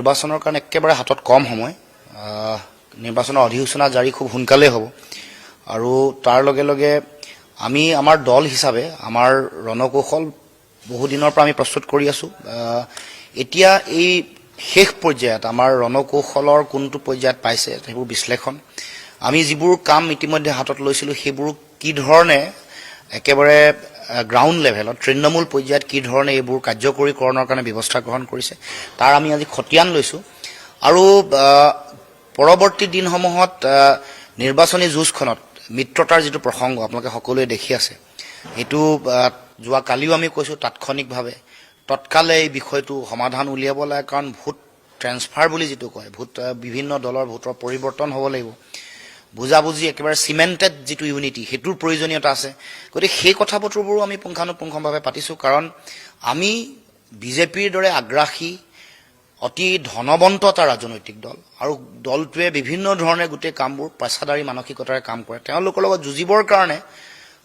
নিৰ্বাচনৰ কাৰণে একেবাৰে হাতত কম সময় নিৰ্বাচনৰ অধিসূচনা জাৰি খুব সোনকালে হ'ব আৰু তাৰ লগে লগে আমি আমাৰ দল হিচাপে আমাৰ ৰণকৌশল বহু দিনৰ পৰা আমি প্ৰস্তুত কৰি আছো এতিয়া এই শেষ পৰ্যায়ত আমাৰ ৰণকৌশলৰ কোনটো পৰ্যায়ত পাইছে সেইবোৰ বিশ্লেষণ আমি যিবোৰ কাম ইতিমধ্যে হাতত লৈছিলো সেইবোৰ কি ধৰণে একেবাৰে গ্ৰাউণ্ড লেভেলত তৃণমূল পৰ্যায়ত কি ধৰণে এইবোৰ কাৰ্যকৰীকৰণৰ কাৰণে ব্যৱস্থা গ্ৰহণ কৰিছে তাৰ আমি আজি খতিয়ান লৈছো আৰু পৰৱৰ্তী দিনসমূহত নিৰ্বাচনী যুঁজখনত মিত্ৰতাৰ যিটো প্ৰসংগ আপোনালোকে সকলোৱে দেখি আছে এইটো যোৱা কালিও আমি কৈছো তাৎক্ষণিকভাৱে তৎকালে এই বিষয়টো সমাধান উলিয়াব লাগে কাৰণ ভোট ট্ৰেন্সফাৰ বুলি যিটো কয় ভোট বিভিন্ন দলৰ ভোটৰ পৰিৱৰ্তন হ'ব লাগিব বুজাবুজি একেবাৰে সিমেন্টেড যিটো ইউনিটি হেতুৰ প্ৰয়োজনীয়তা আছে গতিকে সেই কথা বতৰবোৰ আমি পুংখানুপুংখভাৱে পাতিছো কাৰণ আমি বিজেপিৰ দৰে আগ্ৰাসী অতি ধনবন্ত এটা ৰাজনৈতিক দল আৰু দলটোৱে বিভিন্ন ধৰণে গোটেই কামবোৰ পেছাদাৰী মানসিকতাৰে কাম কৰে তেওঁলোকৰ লগত যুঁজিবৰ কাৰণে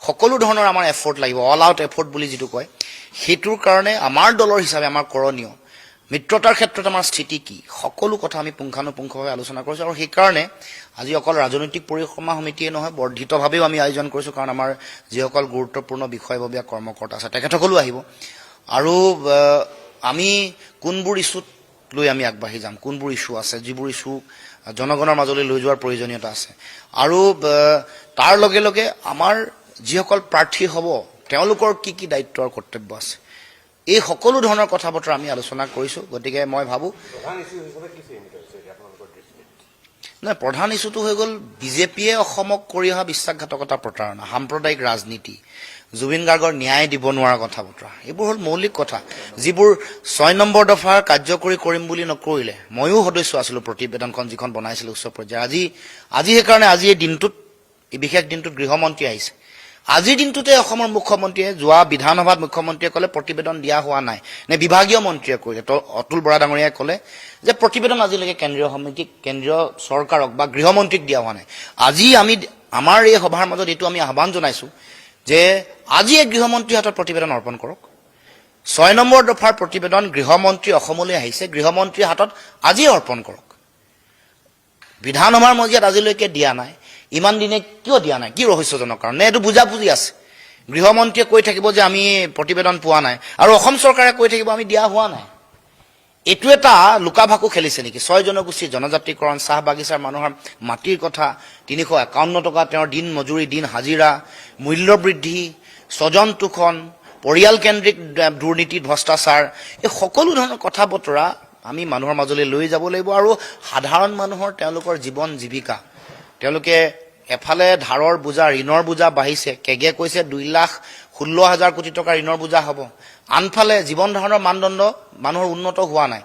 সকলো ধৰণৰ আমাৰ এফৰ্ট লাগিব অল আউট এফৰ্ট বুলি যিটো কয় হেতুৰ কাৰণে আমাৰ দলৰ হিচাপে আমাৰ কৰণীয় মিত্ৰতাৰ ক্ষেত্ৰত আমাৰ স্থিতি কি সকলো কথা আমি পুংখানুপুংখভাৱে আলোচনা কৰিছো আৰু সেই কাৰণে আজি অকল ৰাজনৈতিক পৰিক্ৰমা সমিতিয়ে নহয় বৰ্ধিতভাৱেও আমি আয়োজন কৰিছো কাৰণ আমাৰ যিসকল গুৰুত্বপূৰ্ণ বিষয়ববীয়া কৰ্মকৰ্তা আছে তেখেতসকলো আহিব আৰু আমি কোনবোৰ ইস্যুত লৈ আমি আগবাঢ়ি যাম কোনবোৰ ইস্যু আছে যিবোৰ ইস্যু জনগণৰ মাজলৈ লৈ যোৱাৰ প্ৰয়োজনীয়তা আছে আৰু তাৰ লগে লগে আমাৰ যিসকল প্ৰাৰ্থী হ'ব তেওঁলোকৰ কি কি দায়িত্ব আৰু কৰ্তব্য আছে এই সকলো ধৰণৰ কথা বতৰা আমি আলোচনা কৰিছো গতিকে মই ভাবো নাই প্ৰধান ইস্যুটো হৈ গ'ল বিজেপিয়ে অসমক কৰি অহা বিশ্বাসঘাতকতা প্ৰতাৰণা সাম্প্ৰদায়িক ৰাজনীতি জুবিন গাৰ্গৰ ন্যায় দিব নোৱাৰা কথা বতৰা এইবোৰ হ'ল মৌলিক কথা যিবোৰ 6 নম্বৰ দফাৰ কাৰ্যকৰী কৰিম বুলি নকৰিলে ময়ো সদস্য আছিলো প্ৰতিবেদনখন যিখন বনাইছিল উচ্চ পৰ্যায়ৰ আজি সেইকাৰণে আজি এই দিনটোত এই বিশেষ দিনটোত গৃহমন্ত্ৰী আহিছে আজিৰ দিনটোতে অসমৰ মুখ্যমন্ত্ৰীয়ে যোৱা বিধানসভাত মুখ্যমন্ত্ৰীয়ে ক'লে প্ৰতিবেদন দিয়া হোৱা নাই নে বিভাগীয় মন্ত্ৰীয়ে কৰিলে অতুল বৰা ডাঙৰীয়াই ক'লে যে প্ৰতিবেদন আজিলৈকে কেন্দ্ৰীয় চৰকাৰক বা গৃহমন্ত্ৰীক দিয়া হোৱা নাই আজি আমি আমাৰ এই সভাৰ মাজত এইটো আমি আহ্বান জনাইছো যে আজি এই গৃহমন্ত্ৰীৰ হাতত প্ৰতিবেদন অৰ্পণ কৰক 6 নম্বৰ দফাৰ প্ৰতিবেদন গৃহমন্ত্ৰী অসমলৈ আহিছে গৃহমন্ত্ৰীৰ হাতত আজি অৰ্পণ কৰক বিধানসভাৰ মজিয়াত আজিলৈকে দিয়া নাই ইমান দিনে কিয় দিয়া নাই কি ৰহস্যজনক কাৰণ নে এইটো বুজাবুজি আছে গৃহমন্ত্ৰীয়ে কৈ থাকিব যে আমি প্ৰতিবেদন পোৱা নাই আৰু অসম চৰকাৰে কৈ থাকিব আমি দিয়া হোৱা নাই এইটো এটা লুকাভাকু খেলিছে নেকি 6 জনগোষ্ঠীৰ জনজাতিকৰণ চাহ বাগিচাৰ মানুহৰ মাটিৰ কথা 351 টকা তেওঁৰ দিন মজুৰি দিন হাজিৰা মূল্য বৃদ্ধি স্বজন তোষণ পৰিয়াল কেন্দ্ৰিক দুৰ্নীতি ভ্ৰষ্টাচাৰ এই সকলো ধৰণৰ কথা বতৰা আমি মানুহৰ মাজলৈ লৈ যাব লাগিব আৰু সাধাৰণ মানুহৰ তেওঁলোকৰ জীৱন জীৱিকা তেওঁলোকে এফালে ধাৰৰ বোজা ঋণৰ বোজা বাঢ়িছে কেগে কৈছে 2,16,000 কোটি টকা ঋণৰ বোজা হ'ব আনফালে জীৱন ধাৰণৰ মানদণ্ড মানুহৰ উন্নত হোৱা নাই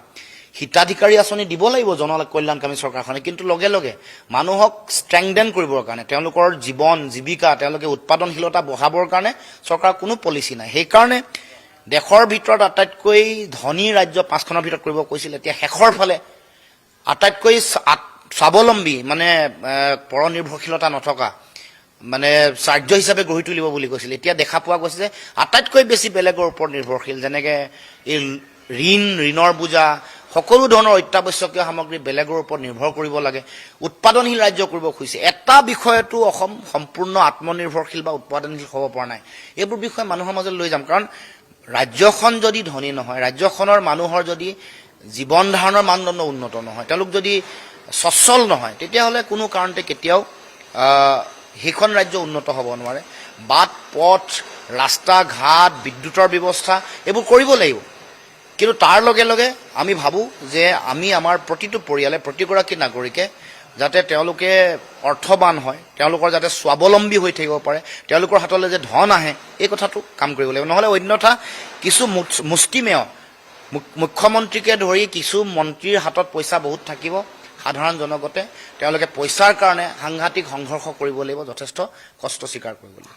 হিতাধিকাৰী আঁচনি দিব লাগিব জনকল্যাণকামী চৰকাৰখনে কিন্তু লগে লগে মানুহক ষ্ট্ৰেংথেন কৰিবৰ কাৰণে তেওঁলোকৰ জীৱন জীৱিকা তেওঁলোকে উৎপাদনশীলতা বঢ়াবৰ কাৰণে চৰকাৰৰ কোনো পলিচি নাই সেইকাৰণে দেশৰ ভিতৰত আটাইতকৈ ধনী ৰাজ্য 5খনৰ ভিতৰত কৰিব কৈছিল এতিয়া শেষৰ ফালে আটাইতকৈ স্বাৱলম্বী মানে পৰনিৰ্ভৰশীলতা নথকা মানে চাৰ্য হিচাপে গঢ়ি তুলিব বুলি কৈছিল এতিয়া দেখা পোৱা গৈছে যে আটাইতকৈ বেছি বেলেগৰ ওপৰত নিৰ্ভৰশীল যেনেকে এই ঋণৰ বোজা সকলো ধৰণৰ অত্যাৱশ্যকীয় সামগ্ৰী বেলেগৰ ওপৰত নিৰ্ভৰ কৰিব লাগে উৎপাদনশীল ৰাজ্য কৰিব খুজিছে এটা বিষয়তো অসম সম্পূৰ্ণ আত্মনিৰ্ভৰশীল বা উৎপাদনশীল হ'ব পৰা নাই এইবোৰ বিষয় মানুহৰ মাজত লৈ যাম কাৰণ ৰাজ্যখন যদি ধনী নহয় ৰাজ্যখনৰ মানুহৰ যদি জীৱন ধাৰণৰ মানদণ্ড উন্নত নহয় তেওঁলোক যদি সচ্ছল নহয় তেতিয়াহ'লে কোনো কাৰণতে কেতিয়াও সেইখন ৰাজ্য উন্নত হ'ব নোৱাৰে বাট পথ ৰাস্তা ঘাট বিদ্যুতৰ ব্যৱস্থা এইবোৰ কৰিব লাগিব কিন্তু তাৰ লগে লগে আমি ভাবো যে আমি আমাৰ প্ৰতিটো পৰিয়ালে প্ৰতিগৰাকী নাগৰিকে যাতে তেওঁলোকে অৰ্থবান হয় তেওঁলোকৰ যাতে স্বাৱলম্বী হৈ থাকিব পাৰে তেওঁলোকৰ হাতলৈ যে ধন আহে এই কথাটো কাম কৰিব লাগিব নহ'লে অন্যথা কিছু মুষ্টিমেয় মুখ্যমন্ত্ৰীকে ধৰি কিছু মন্ত্ৰীৰ হাতত পইচা বহুত থাকিব সাধাৰণ জনগণে তেওঁলোকে পইচাৰ কাৰণে সাংঘাতিক সংঘৰ্ষ কৰিব লাগিব যথেষ্ট কষ্ট স্বীকাৰ কৰিব লাগিব